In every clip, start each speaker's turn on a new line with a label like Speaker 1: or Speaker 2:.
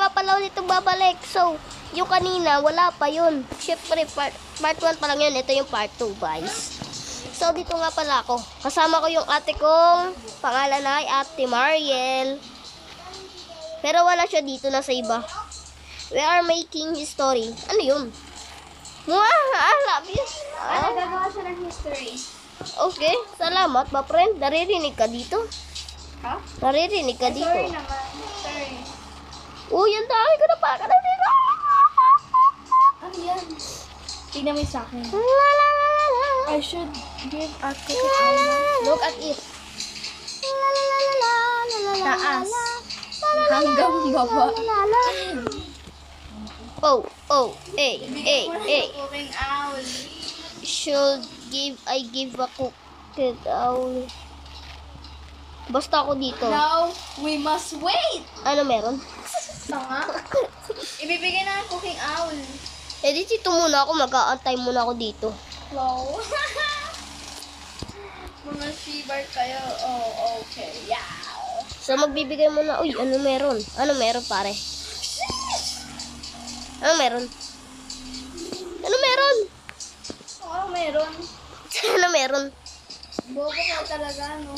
Speaker 1: nga pala ulit itong babalik. So, yung kanina, wala pa yun. Siyempre, part 1 pa lang yun. Ito yung part 2, guys. So, dito nga pala ako. Kasama ko yung ate kong pangalan ay Ate Mariel. Pero wala siya dito, nasa iba. We are making history. Ano yun? Love you.
Speaker 2: Gagawa siya ng history.
Speaker 1: Okay, salamat ba, friend? Naririnig ka dito?
Speaker 2: Ha?
Speaker 1: Naririnig ka dito?
Speaker 2: Sorry naman. Sorry.
Speaker 1: Uy, ang dami ko na pa ka na dito.
Speaker 2: Ano yan? Tignan mo yung sa akin.
Speaker 1: La, la, la, la, la.
Speaker 2: I should give a cookie island. Look at it.
Speaker 1: La, la, la, la, la, la, la,
Speaker 2: Taas.
Speaker 1: la,
Speaker 2: Hanggang baba.
Speaker 1: la, la. Oh,
Speaker 2: Cooking owl.
Speaker 1: I give a cookie owl. Basta ako dito.
Speaker 2: Now, we must wait.
Speaker 1: Ano meron?
Speaker 2: Tanga. Ibibigay na ang cooking owl.
Speaker 1: Eh, dito muna ako. Mag-aantay muna ako dito.
Speaker 2: Wow. Mga shibar kayo. Oh, okay. Yeah.
Speaker 1: So, magbibigay muna. Uy, ano meron? Ano meron, pare? Ano meron? Ano meron?
Speaker 2: Oh, meron.
Speaker 1: Ano meron?
Speaker 2: Bobo ka talaga, no?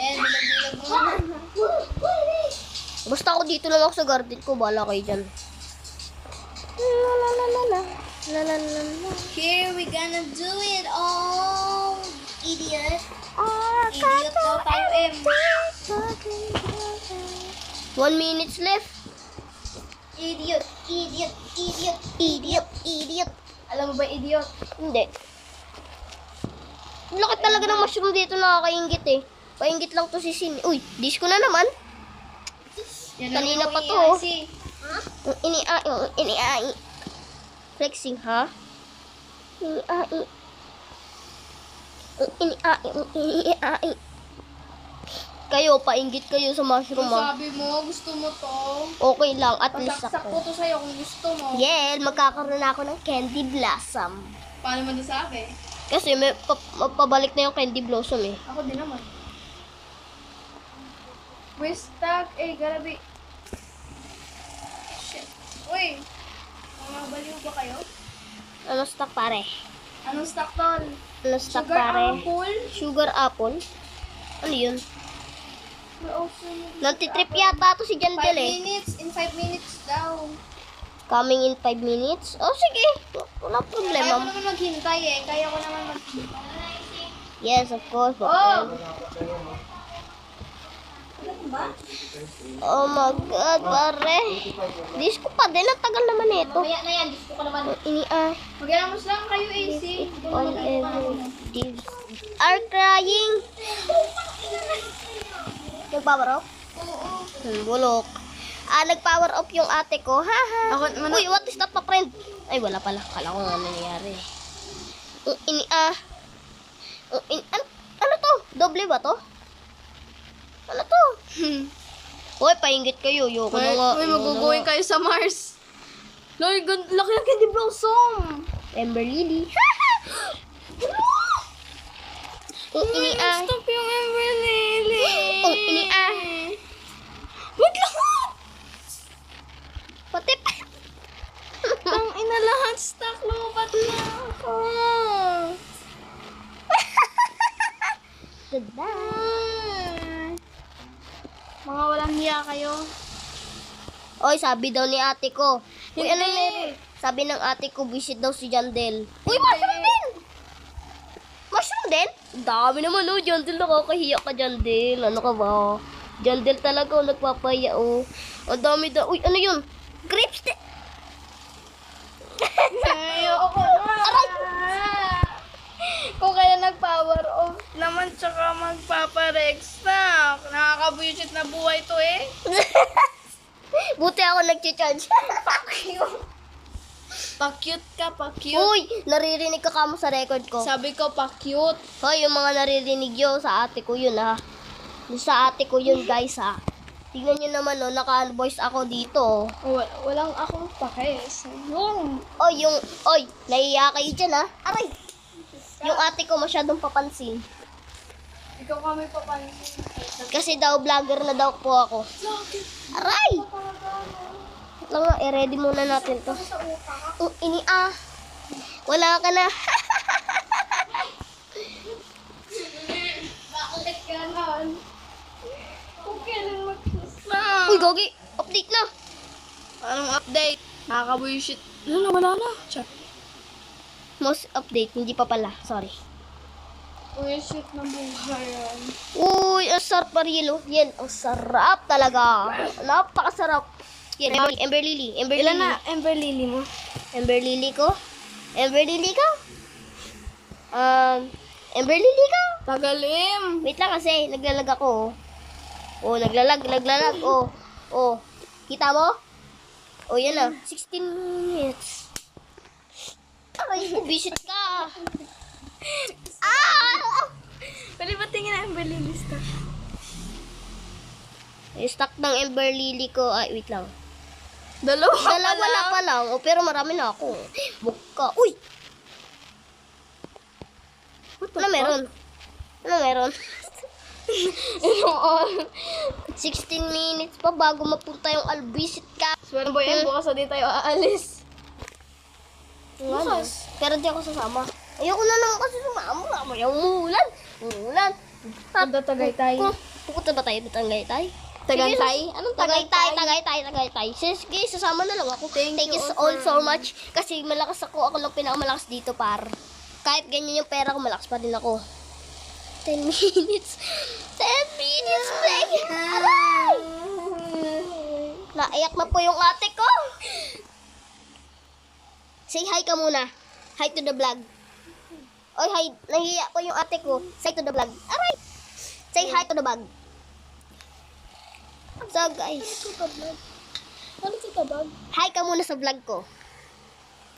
Speaker 2: Bilag-bilag mo na.
Speaker 1: Basta ako dito lang ako sa garden ko. Bahala kayo dyan. La la la la la. La la la la.
Speaker 2: Here we gonna do it all. Idiot.
Speaker 1: Ah,
Speaker 2: Idiot daw tayo, M.
Speaker 1: 1 minute left.
Speaker 2: Idiot. Alam mo ba, idiot?
Speaker 1: Hindi. Ang laki talaga ng mushroom dito, nakakaingit eh. Paingit lang to si Sin. Uy, disco na naman. Kanina pa to, oh. Ini-ai. Flexing, ha? Ini-ai. Ini-ai. Kayo, paingit kayo sa mushroom, ha?
Speaker 2: Sabi mo, gusto mo to.
Speaker 1: Okay lang, at least
Speaker 2: Pasaksak
Speaker 1: ako.
Speaker 2: ko to sa'yo kung gusto mo.
Speaker 1: Yeah, magkakaroon ako ng candy blossom.
Speaker 2: Paano mo sabi?
Speaker 1: Kasi may pabalik na yung candy blossom eh.
Speaker 2: Ako din naman. We're stuck. Gotta be... Shit. Uy! Mga baliw ba kayo?
Speaker 1: Ano stock, pare?
Speaker 2: Anong stuck, tol?
Speaker 1: Ano stock,
Speaker 2: Sugar
Speaker 1: pare?
Speaker 2: apple?
Speaker 1: Sugar apple? Ano yun?
Speaker 2: We're also using
Speaker 1: Nantitrip yata to si
Speaker 2: 5
Speaker 1: Jandel eh.
Speaker 2: minutes. In 5 minutes daw.
Speaker 1: Coming in 5 minutes? Oh, sige. Wala
Speaker 2: Kaya ko
Speaker 1: problema.
Speaker 2: naman maghintay eh. Kaya ko naman maghintay.
Speaker 1: Yes, of course.
Speaker 2: Oh!
Speaker 1: Oh my God, pare. Disco pa din. Ang tagal naman ito.
Speaker 2: Mamaya na yan. Gusto ko naman.
Speaker 1: Ini-ah.
Speaker 2: lang kayo, AC.
Speaker 1: All ever gives are crying. Nag-power off? Bulok. Nag-power off yung ate ko. Haha. Uy, what is that, pa friend? Ay, wala pala. Kala ko nga nangyayari. Ano to? Doble ba to? Ano to? Uy, paingit kayo. Yoko na nga.
Speaker 2: maguguhin kayo sa Mars. Lord, laki ng candy blossom.
Speaker 1: Ember Lily.
Speaker 2: Stop yung Ember Lily.
Speaker 1: Wait lang. Pati pa.
Speaker 2: Ang ina lahat stuck. Lumapat na ako.
Speaker 1: Goodbye.
Speaker 2: Mga walang hiya kayo.
Speaker 1: Oy, sabi daw ni ate ko. Uy, ano
Speaker 2: Hindi.
Speaker 1: meron? Sabi ng ate ko, visit daw si Jandel. Uy, mushroom din! Mushroom din? Dami naman, oh. Jandel, nakakahiya ka, Jandel. Ano ka ba? Jandel talaga, oh, nagpapaya, oh. Ang dami daw. Uy, ano yun? Grapes din.
Speaker 2: Ayoko na.
Speaker 1: Aray!
Speaker 2: Kung kaya nag-power off naman tsaka magpaparex na. Nakakabuisit na buhay to eh.
Speaker 1: Buti ako nag-charge.
Speaker 2: Pa-cute ka, pa-cute.
Speaker 1: Uy, naririnig ka kamo sa record ko.
Speaker 2: Sabi ko pa-cute.
Speaker 1: Hoy, yung mga naririnig yun, sa ate ko yun, ha. Sa ate ko yun, guys, ha. Tingnan nyo naman, no, naka-voice ako dito.
Speaker 2: Walang akong pake. Yung.
Speaker 1: Nahiya kayo dyan, ha. Aray! Yung ate ko masyadong papansin.
Speaker 2: Ikaw kami papansin.
Speaker 1: Kasi daw vlogger na daw po ako. Aray! Lang nga, i-ready muna natin to. Wala ka na.
Speaker 2: Bakit ganon? Kung kailan mag-isa.
Speaker 1: Uy, Gogi! Update na!
Speaker 2: Anong update? Nakakabullshit. Wala na. Check.
Speaker 1: Most update, hindi pa pala. Sorry.
Speaker 2: Bullshit na buhay yan.
Speaker 1: Uy, ang sarap Marilo. Yan, ang sarap talaga. Napakasarap. Yan, Ember Lily. Ember
Speaker 2: Ilan
Speaker 1: Lily.
Speaker 2: na Ember Lily mo?
Speaker 1: Ember Lily ko? Ember Lily ka? Ember Lily ka?
Speaker 2: Tagalim.
Speaker 1: Wait lang kasi, naglalag ako. Oh, naglalag. Oh. Kita mo? Oh, yan na. 16 minutes. Ay, visit ka.
Speaker 2: Pwede ba tingin na Ember Lily stock?
Speaker 1: Yung stock ng Ember Lily ko, ay, wait lang.
Speaker 2: Dalawa
Speaker 1: Dalawa pa lang. Oh, pero marami na ako. Buka. Uy! Ano meron? 16 minutes pa bago mapunta yung albisit ka.
Speaker 2: So, ano ba yan? Bukas na di tayo aalis.
Speaker 1: Bukas. Pero di ako sasama. Ayoko na naman kasi sumama. Mamaya umuulan.
Speaker 2: Punta Tagaytay.
Speaker 1: Pupunta ba tayo sa Tagaytay?
Speaker 2: Tagantay? Anong
Speaker 1: Tagaytay. Sige, sasama na lang ako. Thank you all so much. Kasi malakas ako. Ako lang pinakamalakas dito, par. Kahit ganyan yung pera ko, malakas pa din ako. 10 minutes. 10 minutes, babe. Aray! Naiyak na po yung ate ko. Say hi ka muna. Hi to the vlog. Oy, hi. Nahiya ko yung ate ko. Say to the vlog. Aray! Say hi to the vlog. So, guys.
Speaker 2: Ano sa tabag?
Speaker 1: Hi ka muna sa vlog ko.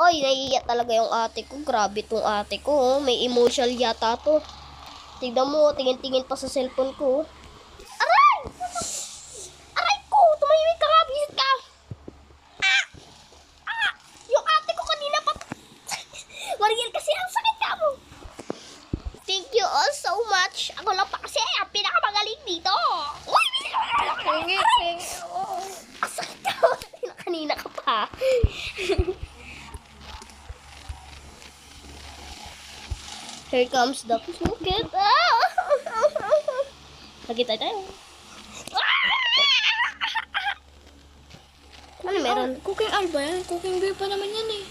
Speaker 1: Oy, nahiya talaga yung ate ko. Grabe tong ate ko. Oh. May emotional yata to. Tignan mo, tingin-tingin pa sa cellphone ko. Aray! Aray ko! Tumahimik ka nga, bisit ka! Yung ate ko kanina pa. Mariel kasi ang sakit ka mo. Thank you all so much. Ako lang pa kasi ang pinakamagaling dito. Uy!
Speaker 2: Hingi.
Speaker 1: Ang sakit ka mo. Kanina ka pa. Here comes the puket. Nakita tayo. Ano meron?
Speaker 2: Cooking oil ba yan? Cooking beer pa naman yan eh.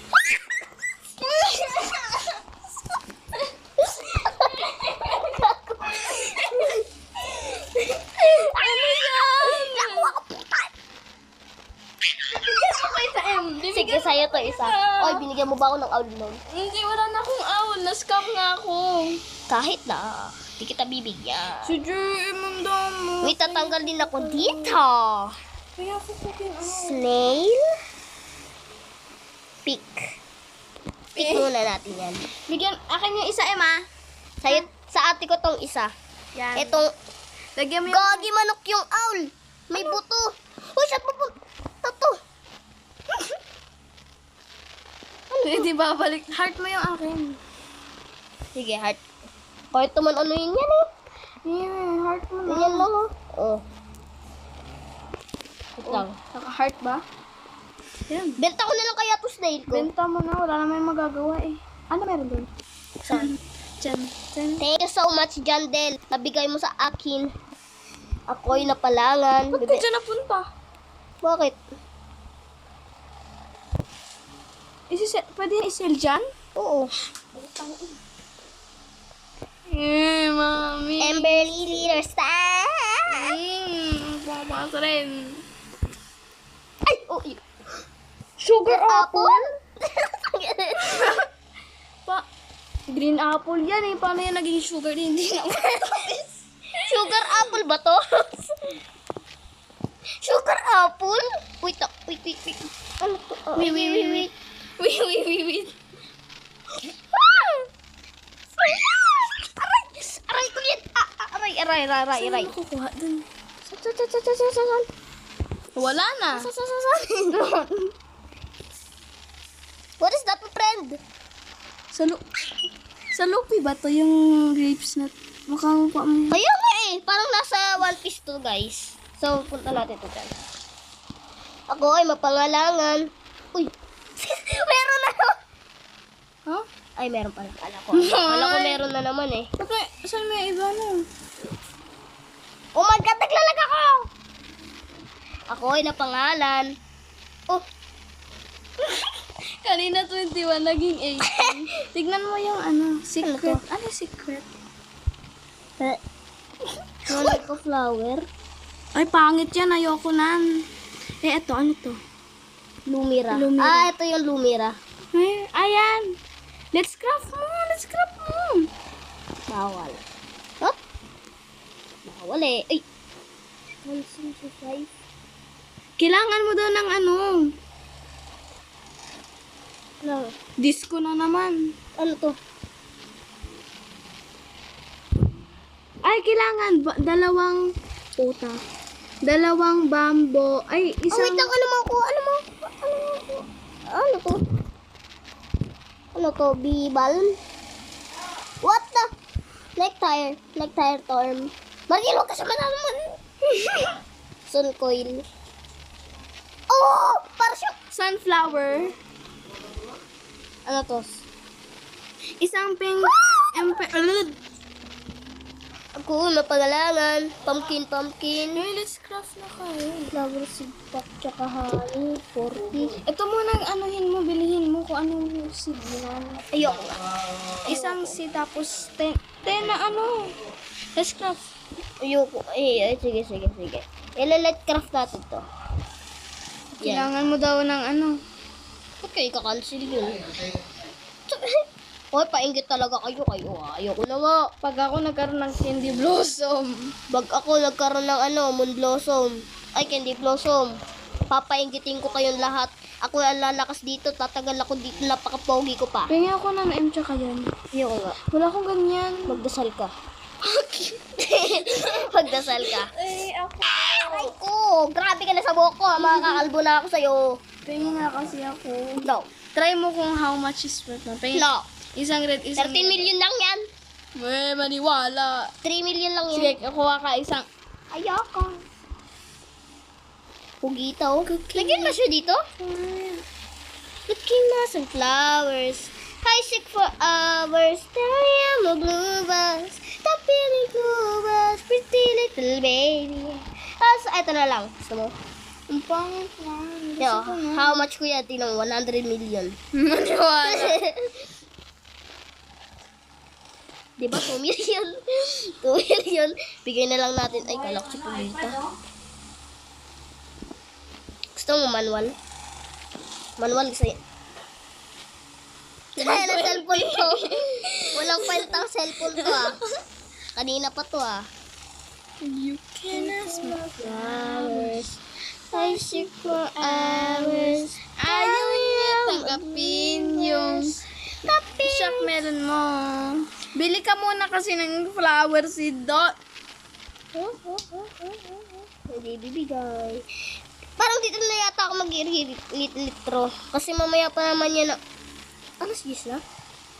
Speaker 1: Ano yan? Nakuha ko puta. Sige, sa'yo to isa. Oy, binigyan mo ba ako ng owl nun?
Speaker 2: Hindi, wala na akong owl. Na-scam nga ako.
Speaker 1: Kahit na, di kita bibigyan.
Speaker 2: Si Jerry, imandam mo.
Speaker 1: May tatanggal din ako dito.
Speaker 2: Kaya ako cooking oil.
Speaker 1: Snail. Pick. Pick muna natin yan.
Speaker 2: Bigyan, akin yung isa, Emma.
Speaker 1: Sa'yo, sa ate ko tong isa.
Speaker 2: Yan.
Speaker 1: Etong,
Speaker 2: Lagyan mo yung...
Speaker 1: gagi manok yung owl. May buto. Uy, saan pupunta to?
Speaker 2: Hindi ba balik? Heart mo yung akin.
Speaker 1: Sige, heart. Kahit naman ano yun yan eh.
Speaker 2: Yeah, heart mo na.
Speaker 1: Ganyan lang oh. Oh. Wait lang.
Speaker 2: Naka-heart ba? Yan.
Speaker 1: Benta ko na lang kaya to snail ko.
Speaker 2: Benta mo na. Wala naman yung magagawa eh. Ano meron doon?
Speaker 1: Saan?
Speaker 2: Diyan.
Speaker 1: Thank you so much, Jandel. Nabigay mo sa akin. Ako'y napalangan.
Speaker 2: Ba't ka dyan napunta?
Speaker 1: Bakit?
Speaker 2: Pwede yung isel dyan?
Speaker 1: Oo.
Speaker 2: Mami.
Speaker 1: Ember Lily star.
Speaker 2: Pumapas rin.
Speaker 1: Ay! Oh,
Speaker 2: Sugar
Speaker 1: apple?
Speaker 2: Green apple yan eh. Paano yan naging sugar din? Hindi na
Speaker 1: Sugar apple ba to? Sugar apple? Wait. Ano to? Wait.
Speaker 2: Wait.
Speaker 1: Aray ko yan! Aray.
Speaker 2: Saan ako kukuha dun? Wala na.
Speaker 1: What is that, my friend?
Speaker 2: Sa Lupi ba to yung grapes na? Mukhang pa mo.
Speaker 1: Kaya nga parang nasa One Piece to, guys. So, punta natin ito dyan. Ako ay mapangalangan. Uy! Meron na naman!
Speaker 2: Huh?
Speaker 1: Ay, meron pala. Kala ko meron na naman eh.
Speaker 2: Okay, saan may iba na?
Speaker 1: Oh my God, naglalag ako! Ako ay napangalan. Oh!
Speaker 2: Kanina 21, naging 18. Tignan mo yung secret. Ano secret?
Speaker 1: Like a flower.
Speaker 2: Ay, pangit yan. Ayoko nan. Eto, ano to?
Speaker 1: Lumira.
Speaker 2: Lumira.
Speaker 1: Ito yung Lumira.
Speaker 2: Ay, ayan. Let's craft mo.
Speaker 1: Bawal. Huh? Bawal eh. Ay! 165.
Speaker 2: Kailangan mo daw ng
Speaker 1: No.
Speaker 2: disco na naman.
Speaker 1: Ano to?
Speaker 2: Ay, kailangan dalawang bambo. Ay,
Speaker 1: Oh,
Speaker 2: isang...
Speaker 1: wait lang. Ano mo? Ano to? Ano to? Bibal? What the? Nectar torm. Marilo ka sa naman. Sun coil. Oh! Para siya.
Speaker 2: sunflower.
Speaker 1: Ano to?
Speaker 2: Isang pink...
Speaker 1: Ako, napagalangan. Pumpkin.
Speaker 2: Ay, let's craft na kayo.
Speaker 1: Flower seed pack, tsaka honey. 40.
Speaker 2: Ito muna bilihin mo kung anong seed yan.
Speaker 1: Ayoko.
Speaker 2: Isang seed tapos 10 na let's craft.
Speaker 1: Ayoko. Ay, sige. Ilalight craft natin to. Yan.
Speaker 2: Kailangan mo daw ng
Speaker 1: Ba't kayo kakancel yun? Hoy, painggit talaga kayo. Ayoko na nga.
Speaker 2: Pag ako nagkaroon ng candy blossom.
Speaker 1: Bag ako nagkaroon ng moon blossom. Ay, candy blossom. Papainggitin ko kayong lahat. Ako ang lalakas dito. Tatagal ako dito. Napaka-pogi ko pa.
Speaker 2: Pengi ako na M tsaka yan.
Speaker 1: Ayoko nga.
Speaker 2: Wala akong ganyan.
Speaker 1: Magdasal ka. Magdasal ka.
Speaker 2: Ay, ako.
Speaker 1: Ay ko, grabe ka na sa buhok ko. Makakalbo na ako sa'yo.
Speaker 2: Pengi nga kasi ako.
Speaker 1: No.
Speaker 2: Try mo kung how much is worth na. Pengi.
Speaker 1: No.
Speaker 2: Isang red,
Speaker 1: 13
Speaker 2: isang
Speaker 1: million lang yan.
Speaker 2: maniwala.
Speaker 1: 3 million lang yan.
Speaker 2: Sige, kuha ka isang.
Speaker 1: Ayoko. Pugita oh. Lagyan mo siya dito. Looking na some flowers. High sick for hours. Dahlia mo bluebells. Stop feeling bluebells. Pretty little baby. Ito na lang. Gusto mo?
Speaker 2: Ang pangit na.
Speaker 1: Yo, how much ko yan? Tinong 100 million.
Speaker 2: Maniwala.
Speaker 1: Diba 2 million? 2 million. Bigay na lang natin. Ay, kalak si Pugita. Gusto mo manual? Manual kasi. Kaya na cellphone to. Walang kwentang cellphone to Kanina pa to
Speaker 2: You can ask me.
Speaker 1: Flowers. I seek for hours.
Speaker 2: Ayaw niya tanggapin yung shop meron mo. Bili ka muna kasi ng flower seed dot.
Speaker 1: Hindi bibigay. Parang dito na yata ako mag-litro. Kasi mamaya pa naman yan na... Ano si Gisla?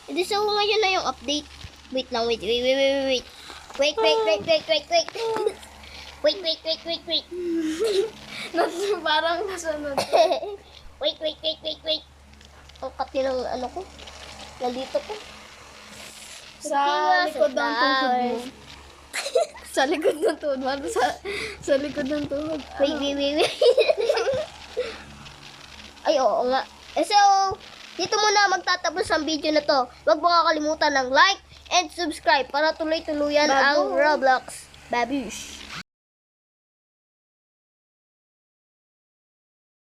Speaker 1: Hindi so ngayon na yung update. Wait lang, wait. Wait.
Speaker 2: Parang nasunod.
Speaker 1: Wait. Ang kati ng ko. Nandito ko.
Speaker 2: Sa likod ng tuhod mo. Sa likod ng tuhod mo. Sa likod ng tuhod.
Speaker 1: Wait. Ay, oo nga. So, dito muna magtatapos ang video na to. Huwag mo kakalimutan ng like and subscribe para tuloy-tuluyan ang Roblox. Babush!